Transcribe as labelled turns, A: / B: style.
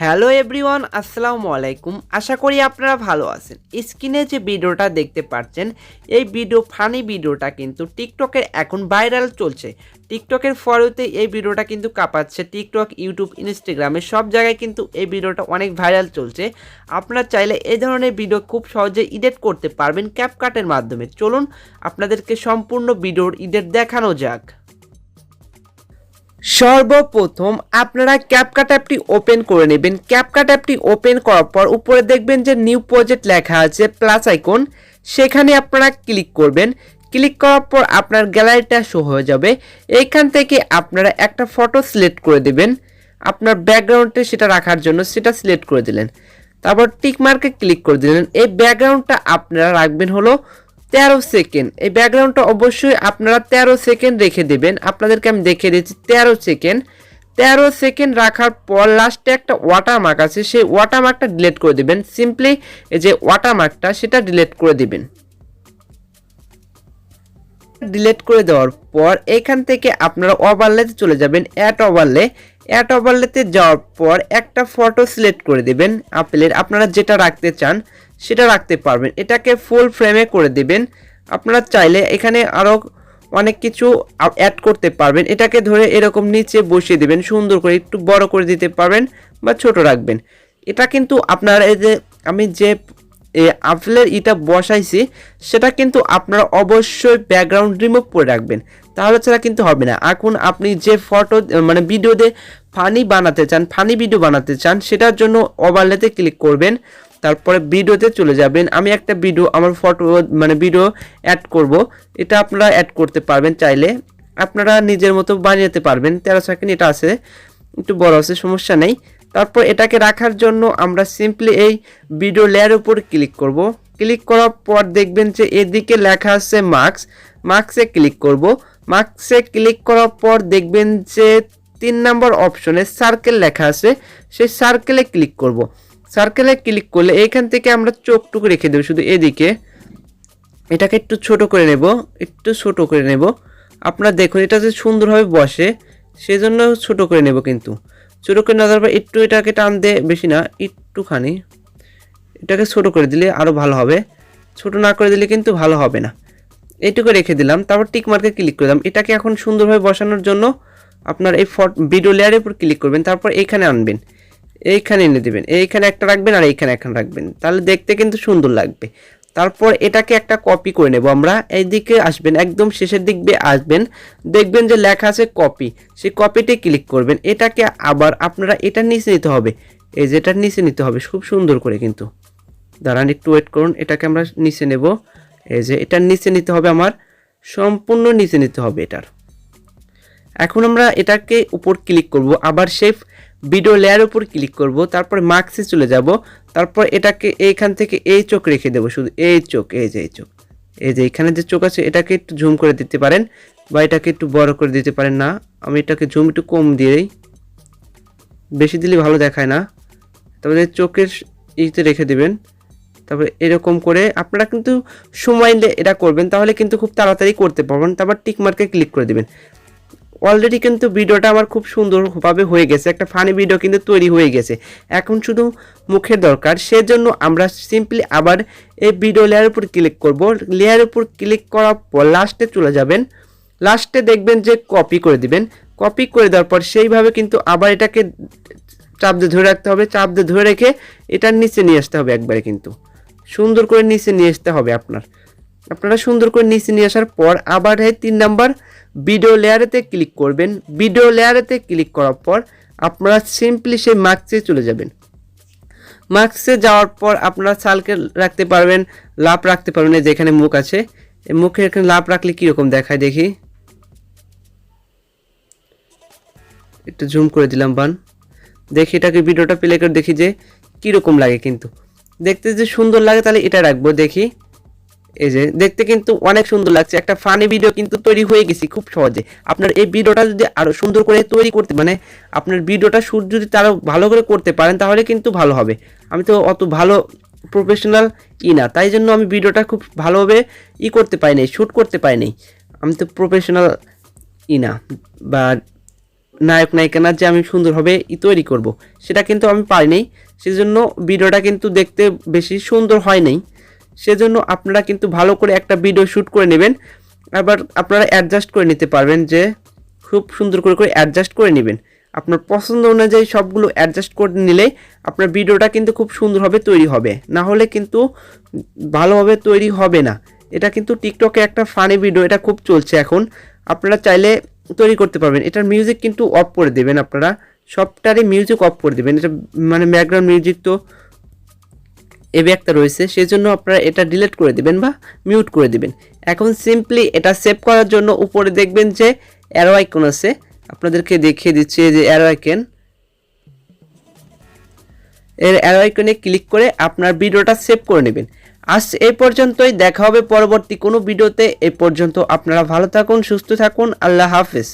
A: Hello everyone, আসসালামু আলাইকুম। আশা করি আপনারা ভালো আছেন। স্ক্রিনে যে ভিডিওটা দেখতে পাচ্ছেন, এই ফানি ভিডিওটা কিন্তু টিকটকের এখন ভাইরাল চলছে। টিকটকের ফলোতে এই ভিডিওটা কিন্তু কাঁপাচ্ছে। টিকটক, ইউটিউব, ইনস্টাগ্রামে সব জায়গায় কিন্তু এই ভিডিওটা অনেক ভাইরাল চলছে। আপনারা চাইলে এই ধরনের ভিডিও খুব সহজে এডিট করতে পারবেন ক্যাপকাটের মাধ্যমে। চলুন আপনাদেরকে সম্পূর্ণ ভিডিওর এডিট দেখানো যাক। সর্বপ্রথম আপনারা ক্যাপকাট অ্যাপটি ওপেন করে নেবেন। ক্যাপকাট অ্যাপটি ওপেন করার পর উপরে দেখবেন যে নিউ প্রজেক্ট লেখা আছে প্লাস আইকন, সেখানে আপনারা ক্লিক করবেন। ক্লিক করার পর আপনার গ্যালারিটা শো হয়ে যাবে। এইখান থেকে আপনারা একটা ফটো সিলেক্ট করে দেবেন। আপনার ব্যাকগ্রাউন্ডে সেটা রাখার জন্য সেটা সিলেক্ট করে দিলেন। তারপর টিক মার্কে ক্লিক করে দিলেন। এই ব্যাকগ্রাউন্ডটা আপনারা রাখবেন হলো 13 সেকেন্ড। এই ব্যাকগ্রাউন্ডটা অবশ্যই আপনারা 13 সেকেন্ড রেখে দেবেন। আপনাদেরকে আমি দেখিয়ে দিচ্ছি 13 সেকেন্ড। 13 সেকেন্ড রাখার পর লাস্টে একটা ওয়াটারমার্ক আছে, সেই ওয়াটারমার্কটা ডিলিট করে দেবেন। সিম্পলি এই যে ওয়াটারমার্কটা সেটা ডিলিট করে দিবেন। ডিলিট করে দেওয়ার পর এখান থেকে আপনারা ওভারলেতে চলে যাবেন। অ্যাড ওভারলেতে যাওয়ার পর একটা ফটো সিলেক্ট করে দেবেন আপেলের। আপনারা যেটা রাখতে চান সেটা রাখতে পারবেন। এটাকে ফুল ফ্রেমে করে দেবেন। আপনারা চাইলে এখানে আরও অনেক কিছু অ্যাড করতে পারবেন। এটাকে ধরে এরকম নিচে বসিয়ে দেবেন, সুন্দর করে একটু বড় করে দিতে পারবেন বা ছোট রাখবেন। এটা কিন্তু আপনারা এই যে আমি যে আপেলের ইটা বসাইছি সেটা কিন্তু আপনারা অবশ্যই ব্যাকগ্রাউন্ড রিমুভ করে রাখবেন, তাহলে ছাড়া কিন্তু হবে না। এখন আপনি যে ফটো মানে ভিডিওতে ফানি ভিডিও বানাতে চান সেটার জন্য ওভারলেতে ক্লিক করবেন। তারপরে ভিডিওতে চলে যাবেন। আমি একটা ভিডিও আমার ফটো মানে ভিডিও অ্যাড করব, এটা আপনারা অ্যাড করতে পারবেন। চাইলে আপনারা নিজের মতো বানিয়ে পারবেন। 13 সেকেন্ড এটা আছে, একটু বড় আছে, সমস্যা নেই। তারপর এটাকে রাখার জন্য আমরা সিম্পলি এই ভিডিও লেয়ারের উপর ক্লিক করব। ক্লিক করার পর দেখবেন যে এদিকে লেখা আছে মার্কসে ক্লিক করব। মার্কসে ক্লিক করার পর দেখবেন যে 3 নম্বর অপশনে সার্কেল লেখা আছে, সেই সার্কেলে ক্লিক করব। সার্কেলে ক্লিক করলে এইখান থেকে আমরা চোখটুকু রেখে দেব শুধু এদিকে। এটাকে একটু ছোট করে নেব। আপনারা দেখুন এটা যে সুন্দরভাবে বসে সেজন্য ছোট করে নেব, কিন্তু ছোট করে না দেওয়ার পর একটু এটাকে টান দিয়ে, বেশি না, একটুখানি এটাকে ছোট করে দিলে আরও ভালো হবে। ছোট না করে দিলে কিন্তু ভালো হবে না। এইটুকু রেখে দিলাম। তারপর টিক মার্কে ক্লিক করলাম। এটাকে এখন সুন্দরভাবে বসানোর জন্য আপনার এই ভিডিও লেয়ারের উপর ক্লিক করবেন। তারপর এইখানে আনবেন, এইখানে এনে দেবেন। এইখানে একটা রাখবেন আর এইখানে একটা রাখবেন, তাহলে দেখতে কিন্তু সুন্দর লাগবে। তারপর এটাকে একটা কপি করে নেব আমরা। এইদিকে আসবেন, একদম শেষের দিক দিয়ে আসবেন, দেখবেন যে লেখা আছে কপি, সেই কপিতে ক্লিক করবেন। এটাকে আবার আপনারা এটার নিচে নিতে হবে, এই যে এটার নিচে নিতে হবে খুব সুন্দর করে। কিন্তু দাঁড়ান, একটু ওয়েট করুন। এটাকে আমরা নিচে নেব, এই যে এটার নিচে নিতে হবে, আমার সম্পূর্ণ নিচে নিতে হবে এটার। এখন আমরা এটাকে উপর ক্লিক করব, আবার সেই ভিডিও লেয়ার উপর ক্লিক করব। তারপর মার্কসে চলে যাব। তারপর এটাকে এইখান থেকে এই চোখ রেখে দেবো, শুধু এই চোখ, এই যে এখানে যে চোখ আছে এটাকে একটু জুম করে দিতে পারেন বা এটাকে একটু বড় করে দিতে পারেন। না, আমি এটাকে জুম একটু কম দিয়েই, বেশি দিলে ভালো দেখায় না। তারপরে চোখের ইতে রেখে দেবেন। তারপরে এরকম করে আপনারা কিন্তু সময় নিয়ে এটা করবেন, তাহলে কিন্তু খুব তাড়াতাড়ি করতে পারবেন। তারপর টিক মার্কে ক্লিক করে দেবেন। অলরেডি কিন্তু ভিডিওটা আমার খুব সুন্দরভাবে হয়ে গেছে, একটা ফানি ভিডিও কিন্তু তৈরি হয়ে গেছে। এখন শুধু মুখের দরকার, সেজন্য আমরা সিম্পলি আবার এই ভিডিও লেয়ারের উপর ক্লিক করব। লেয়ারের উপর ক্লিক করার পর লাস্টে চলে যাবেন। লাস্টে দেখবেন যে কপি করে দিবেন। কপি করে দেওয়ার পর সেইভাবে কিন্তু আবার এটাকে চাপ দিয়ে ধরে রাখতে হবে। চাপ দিয়ে ধরে রেখে এটার নিচে নিয়ে আসতে হবে, একবারে কিন্তু সুন্দর করে নিচে নিয়ে আসতে হবে। আপনারা সুন্দর করে নিচে নিয়ে আসার পর আবার এই 3 নাম্বার ভিডিও লেয়ারেতে ক্লিক করবেন। ভিডিও লেয়ারেতে ক্লিক করার পর আপনারা সিম্পলি সেই মার্কসে চলে যাবেন। মার্কসে যাওয়ার পর আপনারা সার্কেল রাখতে পারবেন, লাভ রাখতে পারবেন। যেখানে মুখ আছে, এই মুখে এখানে লাভ রাখলে কীরকম দেখায় দেখি, একটু জুম করে দিলাম বান, দেখি এটাকে ভিডিওটা প্লে করে দেখি যে কীরকম লাগে। কিন্তু দেখতে যে সুন্দর লাগে তাহলে এটা রাখবো। দেখি, এই যে দেখতে কিন্তু অনেক সুন্দর লাগছে, একটা ফানি ভিডিও কিন্তু তৈরি হয়ে গেছে খুব সহজে। আপনার এই ভিডিওটা যদি আরো সুন্দর করে তৈরি করতে, মানে আপনার ভিডিওটা শুট যদি তারও ভালো করে করতে পারেন তাহলে কিন্তু ভালো হবে। আমি তো অত ভালো প্রফেশনাল না, তাই জন্য আমি ভিডিওটা খুব ভালোভাবে করতে পারি নাই, শ্যুট করতে পারি নাই। আমি তো প্রফেশনাল না, বা নায়ক নায়িকা না যে আমি সুন্দরভাবে তৈরি করব, সেটা কিন্তু আমি পারিনি। সেজন্য ভিডিওটা কিন্তু দেখতে বেশি সুন্দর হয় নাই। সেজন্য আপনারা কিন্তু ভালো করে একটা ভিডিও শ্যুট করে নেবেন। আবার আপনারা অ্যাডজাস্ট করে নিতে পারবেন, যে খুব সুন্দর করে অ্যাডজাস্ট করে নেবেন। আপনার পছন্দ অনুযায়ী সবগুলো অ্যাডজাস্ট করে নিলেই আপনার ভিডিওটা কিন্তু খুব সুন্দরভাবে তৈরি হবে, না হলে কিন্তু ভালোভাবে তৈরি হবে না। এটা কিন্তু টিকটকে একটা ফানি ভিডিও, এটা খুব চলছে এখন। আপনারা চাইলে তৈরি করতে পারবেন। এটার মিউজিক কিন্তু অফ করে দেবেন, আপনারা সবটারই মিউজিক অফ করে দেবেন। এটা মানে ব্যাকগ্রাউন্ড মিউজিক তো এবি একটা রয়েছে, সেই জন্য আপনারা এটা ডিলিট করে দিবেন বা মিউট করে দিবেন। এখন সিম্পলি এটা সেভ করার জন্য উপরে দেখবেন যে অ্যারো আইকন আছে, আপনাদেরকে দেখিয়ে দিচ্ছি যে অ্যারো আইকন। এর অ্যারো আইকনে ক্লিক করে আপনার ভিডিওটা সেভ করে নেবেন। আজ এই পর্যন্তই, দেখা হবে পরবর্তী কোনো ভিডিওতে। এই পর্যন্ত আপনারা ভালো থাকুন, সুস্থ থাকুন, আল্লাহ হাফেজ।